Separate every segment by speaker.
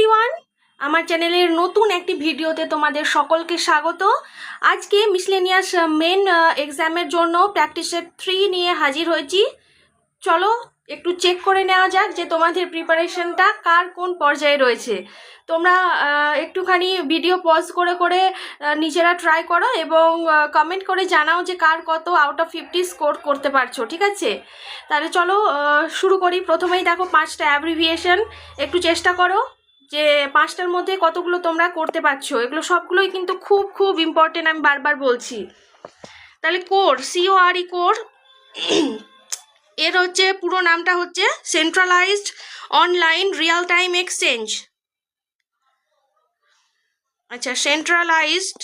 Speaker 1: Everyone, আমার চ্যানেলের নতুন একটি ভিডিওতে তোমাদের সকলকে স্বাগত। আজকে মিসলেনিয়াস মেন এক্সামের জন্য প্র্যাকটিস সেট 3 নিয়ে হাজির হয়েছি। চলো একটু চেক করে নেওয়া যাক যে তোমাদের প্রিপারেশনটা কার কোন পর্যায়ে রয়েছে। তোমরা একটুখানি ভিডিও পজ করে করে নিজেরা ট্রাই করো এবং কমেন্ট করে জানাও যে কার কত আউট অফ 50 স্কোর করতে পারছো, ঠিক আছে? তাহলে চলো শুরু করি। প্রথমেই দেখো 5টা অ্যাব্রিভিয়েশন, একটু চেষ্টা করো যে 5টার মধ্যে কতগুলো তোমরা করতে পারছো। এগুলো সবগুলোই কিন্তু খুব খুব ইম্পর্টেন্ট, আমি বারবার বলছি। তাহলে কোর, CORE কোর, এর হচ্ছে পুরো নামটা হচ্ছে centralised online real time exchange. আচ্ছা, centralised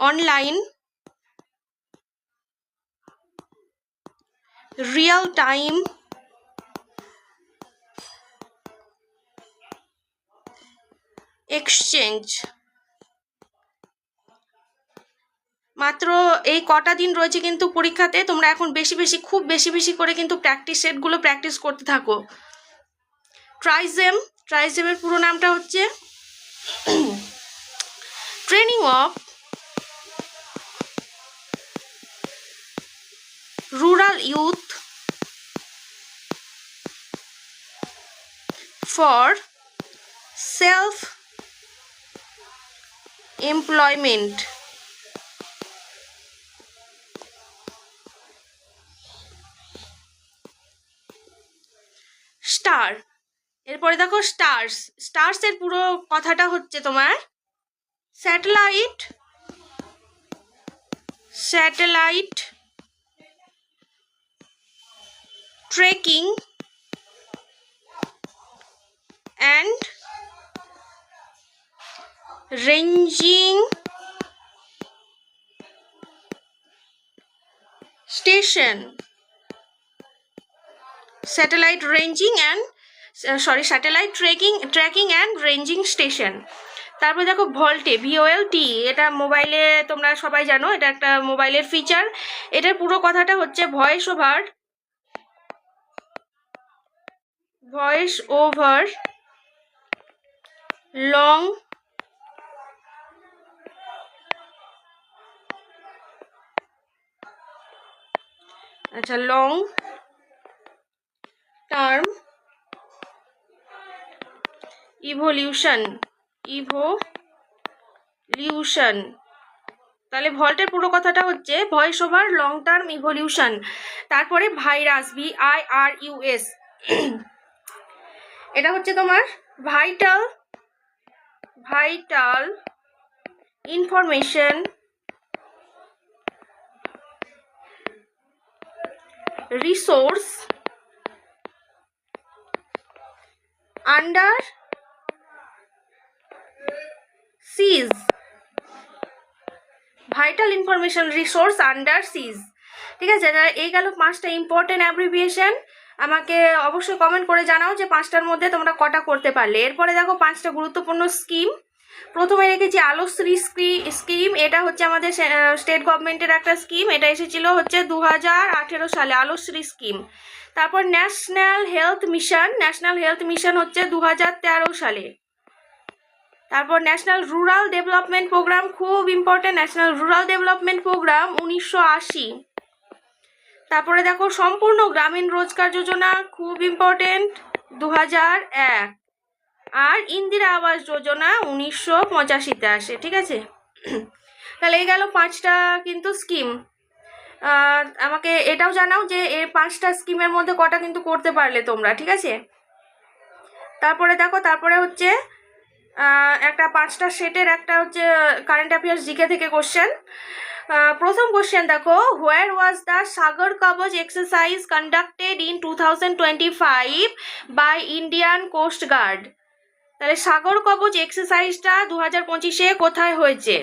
Speaker 1: online real time exchange. মাত্র এই কটা দিন রয়েছে কিন্তু পরীক্ষাতে, তোমরা এখন খুব বেশি করে কিন্তু প্র্যাকটিস সেটগুলো প্র্যাকটিস করতে থাকো। ট্রাইজেমের পুরো নামটা হচ্ছে training of rural youth for self employment. Star, এরপরে দেখো স্টার্সের পুরো কথাটা হচ্ছে তোমার satellite trekking and ranging station. Satellite tracking and ranging station. তারপরে দেখো ভল্টে, VOLT, এটা মোবাইলে তোমরা সবাই জানো, এটা একটা মোবাইলের ফিচার। এটার পুরো কথাটা হচ্ছে voice over long term evolution. তাহলে ভল্টের পুরো কথাটা হচ্ছে voice over long term evolution. তারপরে ভাইরাস, VIRUS, এটা হচ্ছে তোমার ভাইটাল ইনফরমেশন রিসোর্স আন্ডার সিজ। ভাইটাল ইনফরমেশন রিসোর্স আন্ডার সিজ, ঠিক আছে? এই গেল 5টা ইম্পর্টেন্ট অ্যাব্রিভিয়েশন। আমাকে অবশ্যই কমেন্ট করে জানাও যে 5টার মধ্যে তোমরা কটা করতে পারলে। এরপরে দেখো 5টা গুরুত্বপূর্ণ স্কিম। প্রথমে রেখেছি আলোশ্রী স্কিম। এটা হচ্ছে আমাদের স্টেট গভর্নমেন্টের একটা স্কিম, এটা এসেছিল হচ্ছে 2018 সালে, আলোশ্রী স্কিম। তারপর ন্যাশনাল হেলথ মিশন হচ্ছে 2013 সালে। তারপর ন্যাশনাল রুরাল ডেভেলপমেন্ট প্রোগ্রাম, খুব important, national rural development programme 1980। তারপরে দেখো সম্পূর্ণ গ্রামীণ রোজগার যোজনা, খুব ইম্পর্টেন্ট, 2001। আর ইন্দিরা আবাস যোজনা 1985-তে আসে, ঠিক আছে? তাহলে এই গেল 5টা কিন্তু স্কিম। আমাকে এটাও জানাও যে এই 5টা স্কিমের মধ্যে কটা কিন্তু করতে পারলে তোমরা, ঠিক আছে? তারপরে দেখো, তারপরে হচ্ছে একটা 5টা সেটের একটা হচ্ছে কারেন্ট অ্যাফেয়ার্স জিকে থেকে কোশ্চেন। প্রথম কোশ্চেন দেখো, where was the Sagar Kavach exercise conducted in 2025 by Indian coast guard? তাহলে সাগর কবচ এক্সারসাইজটা 2025-এ কোথায় হয়েছে?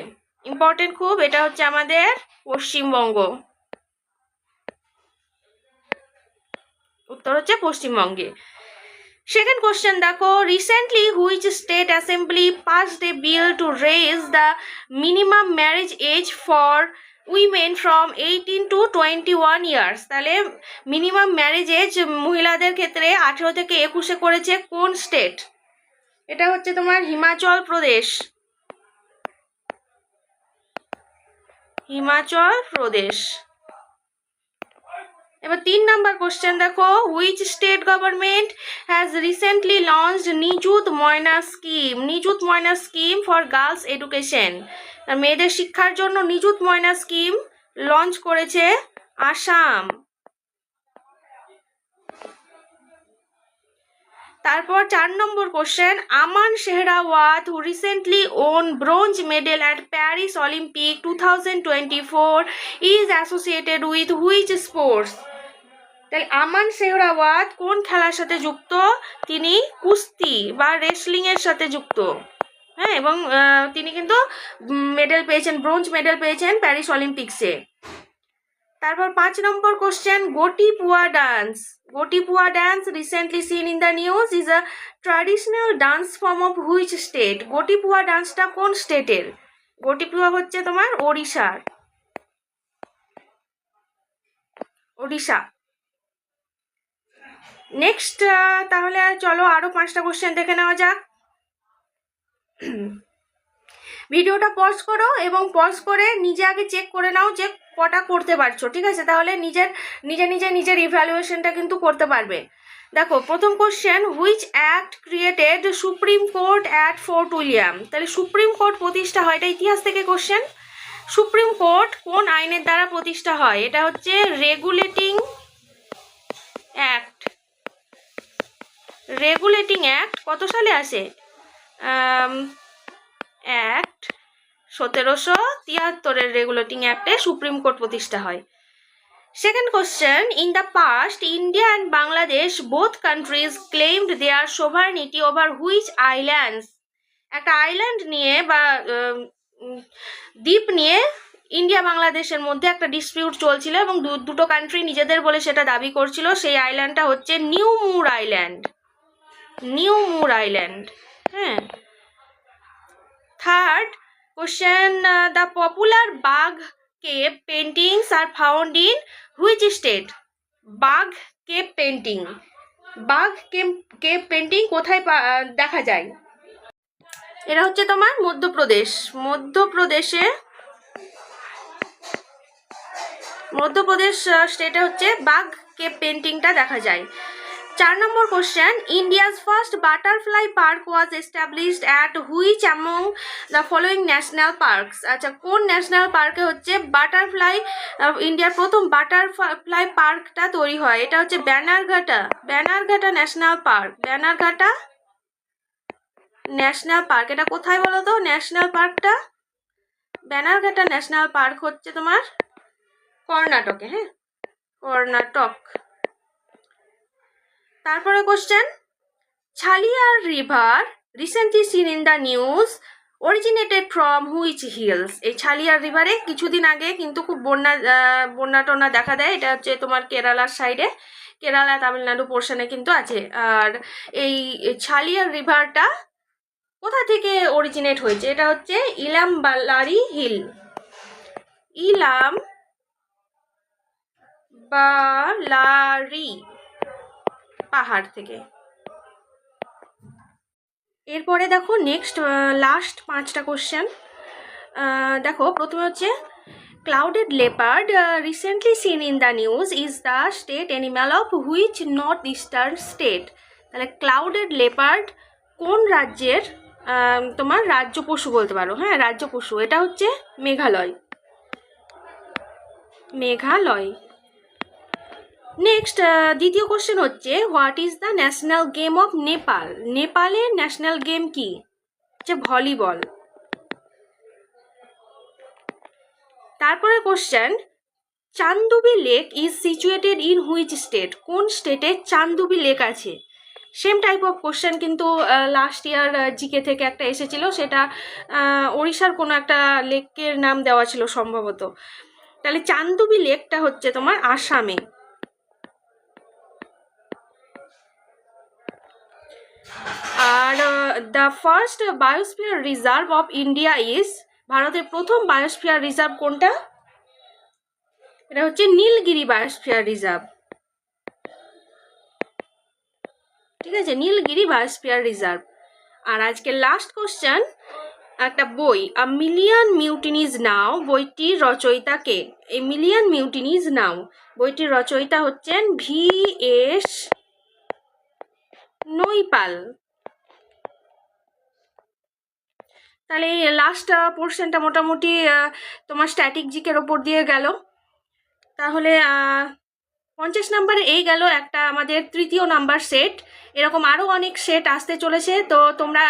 Speaker 1: ইম্পর্টেন্ট খুব, এটা হচ্ছে আমাদের পশ্চিমবঙ্গ। উত্তর হচ্ছে পশ্চিমবঙ্গে। সেকেন্ড কোশ্চেন দেখো, recently which state assembly passed a bill to raise the minimum marriage age for women from 18 to 21 years. তাহলে মিনিমাম ম্যারেজ এজ মহিলাদের ক্ষেত্রে 18 থেকে 21 করেছে কোন স্টেট? এটা হচ্ছে তোমার হিমাচল প্রদেশ। হিমাচল প্রদেশ। এবার 3 নাম্বার কোশ্চেন দেখো, which state government has recently launched নিযুত ময়না স্কিম? নিযুত ময়না স্কিম ফর গার্লস এডুকেশন। মেয়েদের শিক্ষার জন্য নিযুত ময়না স্কিম লঞ্চ করেছে আসাম। তারপর 4 নম্বর question, Aman Sehrawat who recently won bronze medal at Paris Olympic 2024 is associated with which sports? তাই আমান শেহরাওয়াত কোন খেলার সাথে যুক্ত? তিনি কুস্তি বা রেসলিং এর সাথে যুক্ত। হ্যাঁ, এবং তিনি কিন্তু মেডেল পেয়েছেন, ব্রোঞ্জ মেডেল পেয়েছেন প্যারিস অলিম্পিক্সে। তারপর 5 নম্বর question, Gotipua dance. Gotipua dance recently seen in the news is a traditional dance form of which state? Gotipua ডান্সটা কোন স্টেটের? গোটিপুয়া হচ্ছে তোমার ওড়িশার। ওড়িশা। নেক্সট তাহলে চলো আরো 5টা কোশ্চেন দেখে নেওয়া যাক। ভিডিওটা পজ করো এবং পজ করে নিজে আগে চেক করে নাও যে কটা করতে পারছো, ঠিক আছে? তাহলে নিজের ইভ্যালুয়েশনটা কিন্তু করতে পারবে। দেখো প্রথম question, which act created supreme court at fort William? তাহলে সুপ্রিম কোর্ট প্রতিষ্ঠা হয়, এটা ইতিহাস থেকে কোশ্চেন। সুপ্রিম কোর্ট কোন আইনের দ্বারা প্রতিষ্ঠা হয়? এটা হচ্ছে রেগুলেটিং অ্যাক্ট। রেগুলেটিং অ্যাক্ট কত সালে আসে? অ্যাক্ট 1773-এর রেগুলেটিং অ্যাক্টে সুপ্রিম কোর্ট প্রতিষ্ঠা হয়। Second question, in the past India and Bangladesh both countries claimed their sovereignty over which islands? একটা আইল্যান্ড নিয়ে বা দ্বীপ নিয়ে ইন্ডিয়া বাংলাদেশের মধ্যে একটা ডিসপিউট চলছিল এবং দুটো কান্ট্রি নিজেদের বলে সেটা দাবি করছিল। সেই আইল্যান্ডটা হচ্ছে নিউ মুর আইল্যান্ড। নিউ মুর আইল্যান্ড। হ্যাঁ। থার্ড কোশ্চেন, দ্য পপুলার বাঘ cave paintings are found in which state? বাঘ কেভ পেন্টিং। বাঘ কেভ পেন্টিং কোথায় দেখা যায়? এটা হচ্ছে তোমার মধ্যপ্রদেশ। মধ্যপ্রদেশ স্টেটে হচ্ছে বাঘ কেভ পেন্টিংটা দেখা যায়। 4 নম্বর question, India's first butterfly park was established at which among the following national parks? আচ্ছা, কোন ন্যাশনাল পার্কে হচ্ছে ইন্ডিয়ার প্রথম বাটারফ্লাই পার্কটা তৈরি হয়? এটা হচ্ছে Bannerghatta national park. Bannerghatta national park. এটা কোথায় বলো তো ন্যাশনাল পার্কটা? ব্যানারঘাটা ন্যাশনাল পার্ক হচ্ছে তোমার কর্ণাটকে। হ্যাঁ, কর্ণাটক। তারপরে question, Chaliyar river recently seen in the news originated from which hills? এই ছালিয়ার রিভারে কিছুদিন আগে কিন্তু খুব বন্যা টন্যা দেখা দেয়। এটা হচ্ছে তোমার কেরালার সাইডে, কেরালা তামিলনাড়ু পোর্শনে কিন্তু আছে। আর এই ছালিয়ার রিভারটা কোথা থেকে অরিজিনেট হয়েছে? এটা হচ্ছে ইলাম বালারি হিল। ইলাম বালারি পাহাড় থেকে। এরপরে দেখো নেক্সট লাস্ট 5টা কোশ্চেন। দেখো প্রথমে হচ্ছে clouded leopard recently seen in the news is the state animal of which north eastern state? তাহলে ক্লাউডেড লেপার্ড কোন রাজ্যের তোমার রাজ্য পশু বলতে পারো? হ্যাঁ, রাজ্য পশু। এটা হচ্ছে মেঘালয়। নেক্সট দ্বিতীয় কোশ্চেন হচ্ছে, what is the national game of Nepal? নেপালের ন্যাশনাল গেম কি? হচ্ছে ভলিবল। তারপরে question, Chandubi lake is situated in which state? কোন স্টেটে চান্দুবি লেক আছে? সেম টাইপ অফ কোশ্চেন কিন্তু লাস্ট ইয়ার জিকে থেকে একটা এসেছিল, সেটা ওড়িশার কোনো একটা লেকের নাম দেওয়া ছিল সম্ভবত। তাহলে চান্দুবি লেকটা হচ্ছে তোমার আসামে। Are the first biosphere reserve of India is? ভারতের প্রথম বায়োস্ফিয়ার রিজার্ভ কোনটা? এটা হচ্ছে নীলগিরি বায়োস্ফিয়ার রিজার্ভ, ঠিক আছে, নীলগিরি বায়োস্ফিয়ার রিজার্ভ। আর আজকে লাস্ট কোশ্চেন, একটা বই আ মিলিয়ন মিউটিনিজ নাও বইটির রচয়িতা কে? এই মিলিয়ন মিউটিনিজ নাও বইটির রচয়িতা হচ্ছেন V.S. নৈপাল। তাহলে এই লাস্ট পোর্শনটা মোটামুটি তোমার স্ট্যাটিক জিকের ওপর দিয়ে গেল। তাহলে 50 নাম্বারে এই গেল একটা আমাদের তৃতীয় নাম্বার সেট। এরকম আরও অনেক সেট আসতে চলেছে, তো তোমরা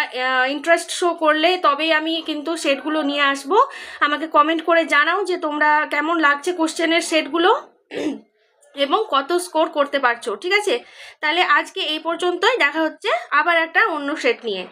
Speaker 1: ইন্টারেস্ট শো করলে তবেই আমি কিন্তু সেটগুলো নিয়ে আসব। আমাকে কমেন্ট করে জানাও যে তোমরা কেমন লাগছে কোশ্চেনের সেটগুলো এবং কত স্কোর করতে পারছো, ঠিক আছে? তাহলে আজকে এই পর্যন্তই, দেখা হচ্ছে আবার একটা অন্য সেট নিয়ে।